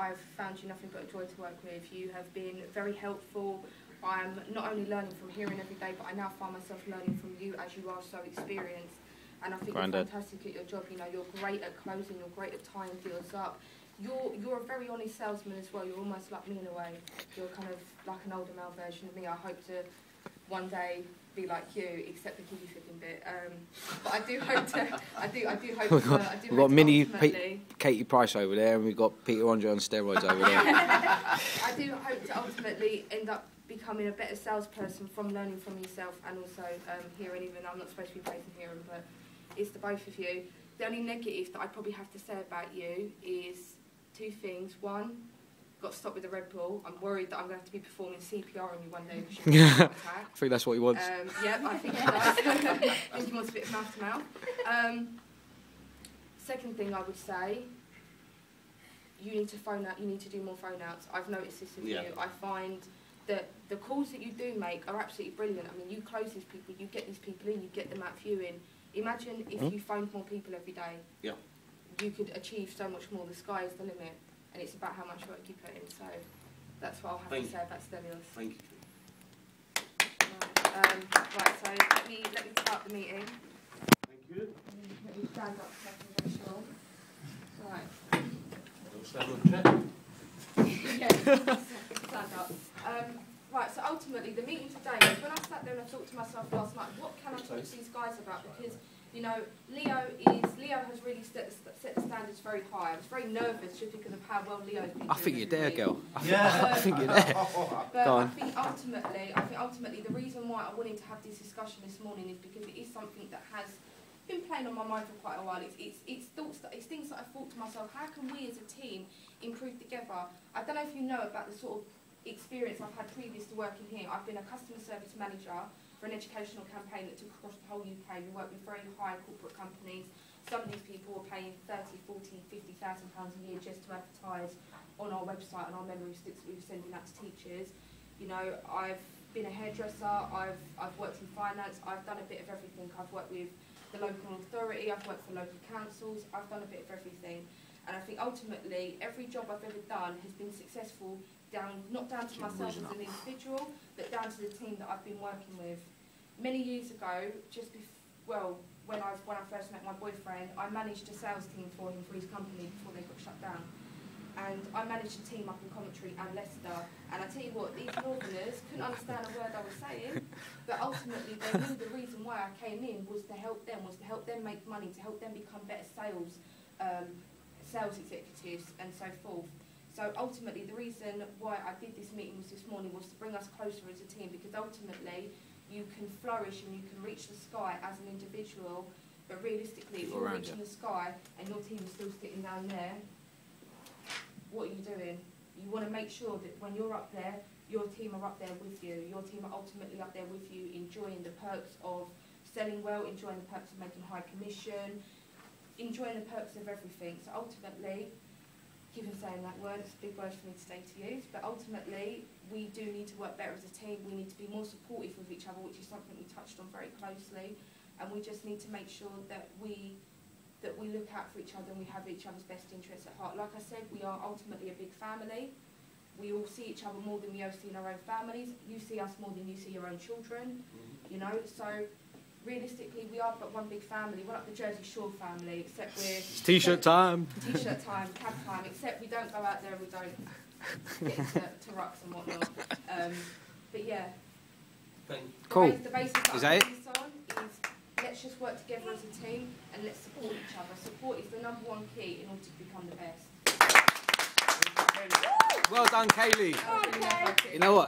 I've found you nothing but a joy to work with. You have been very helpful. I'm not only learning from hearing every day, but I now find myself learning from you as you are so experienced. And I think you're fantastic at your job. You know, you're great at closing, you're great at tying deals up. You're a very honest salesman as well. You're almost like me in a way. You're kind of like an older male version of me. I hope to one day be like you, except the kiddie flipping bit. But I do hope to. We've got mini Katie Price over there, and we've got Peter Andre on steroids over there. I do hope to ultimately end up becoming a better salesperson from learning from yourself and also hearing. Even I'm not supposed to be praising hearing, but it's the both of you. The only negative that I probably have to say about you is two things. One, got to stop with the Red Bull. I'm worried that I'm going to have to be performing CPR on you one day because you're going to attack. I think that's what he wants. Yep, I think he does. I think he wants a bit of mouth to mouth. Second thing I would say, you need to phone out. You need to do more phone outs. I've noticed this with you. I find that the calls that you do make are absolutely brilliant. I mean, you close these people, you get these people in, you get them out viewing. Imagine if you phoned more people every day. Yeah. You could achieve so much more. The sky is the limit, and it's about how much work you put in. So that's what I'll have to say about Stelios. Thank you. Right, so let me start the meeting. Thank you. Let me stand up so I can go strong. Right. Don't stand on the chair. Yeah, stand up. Right, so ultimately the meeting today is when I sat there and I thought to myself last night, what can I talk to these guys about? Because, you know, Leo has really set the standards very high. I was very nervous just because of how well Leo's been doing. I think you're there, girl. I think you're there. But I think ultimately the reason why I wanted to have this discussion this morning is because it is something that has been playing on my mind for quite a while. It's things that I thought to myself, how can we as a team improve together? I don't know if you know about the sort of experience I've had previous to working here. I've been a customer service manager for an educational campaign that took across the whole UK. We worked with very high corporate companies. Some of these people were paying 30, 40, 50,000 pounds a year just to advertise on our website and our memory sticks that we were sending out to teachers. You know, I've been a hairdresser, I've worked in finance, I've done a bit of everything. I've worked with the local authority, I've worked for local councils, I've done a bit of everything. And I think ultimately every job I've ever done has been successful, not down to myself as an individual, but down to the team that I've been working with. Many years ago, when I first met my boyfriend, I managed a sales team for him for his company before they got shut down. And I managed a team up in Coventry and Leicester. And I tell you what, these Northerners couldn't understand a word I was saying, but ultimately they knew the reason why I came in was to help them make money, to help them become better sales executives and so forth. So ultimately the reason why I did this meeting this morning was to bring us closer as a team, because ultimately you can flourish and you can reach the sky as an individual, but realistically if you're reaching the sky and your team is still sitting down there, what are you doing? You want to make sure that when you're up there, your team are up there with you. Your team are ultimately up there with you, enjoying the perks of selling well, enjoying the perks of making high commission, enjoying the perks of everything. So ultimately, keep on saying that word, it's a big word for me today to use, but ultimately we do need to work better as a team. We need to be more supportive of each other, which is something we touched on very closely, and we just need to make sure that we look out for each other and we have each other's best interests at heart. Like I said, we are ultimately a big family. We all see each other more than we all see in our own families. You see us more than you see your own children, you know, so realistically, we are but one big family. We're like the Jersey Shore family, except we're... It's T-shirt time. T-shirt time, cab time, except we don't go out there, we don't get to rucks and whatnot. But yeah. Cool. The basis that is that it? is let's just work together as a team and let's support each other. Support is the #1 key in order to become the best. Well done, Kaylee. You know what?